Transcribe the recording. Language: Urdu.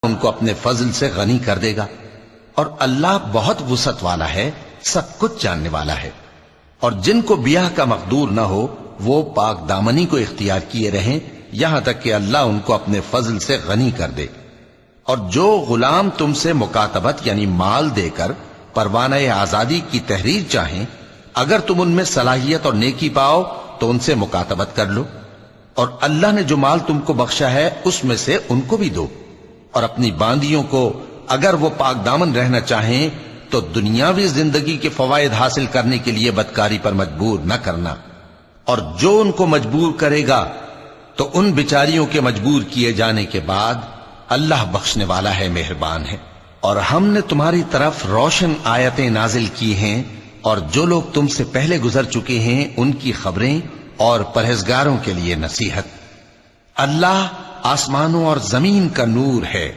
ان کو اپنے فضل سے غنی کر دے گا، اور اللہ بہت وسعت والا ہے، سب کچھ جاننے والا ہے۔ اور جن کو بیاہ کا مقدور نہ ہو وہ پاک دامنی کو اختیار کیے رہیں یہاں تک کہ اللہ ان کو اپنے فضل سے غنی کر دے۔ اور جو غلام تم سے مکاتبت یعنی مال دے کر پروانہ آزادی کی تحریر چاہیں، اگر تم ان میں صلاحیت اور نیکی پاؤ تو ان سے مکاتبت کر لو، اور اللہ نے جو مال تم کو بخشا ہے اس میں سے ان کو بھی دو۔ اور اپنی باندیوں کو اگر وہ پاک دامن رہنا چاہیں تو دنیاوی زندگی کے فوائد حاصل کرنے کے لیے بدکاری پر مجبور نہ کرنا، اور جو ان کو مجبور کرے گا تو ان بیچاریوں کے مجبور کیے جانے کے بعد اللہ بخشنے والا ہے، مہربان ہے۔ اور ہم نے تمہاری طرف روشن آیتیں نازل کی ہیں، اور جو لوگ تم سے پہلے گزر چکے ہیں ان کی خبریں اور پرہیزگاروں کے لیے نصیحت۔ اللہ آسمانوں اور زمین کا نور ہے۔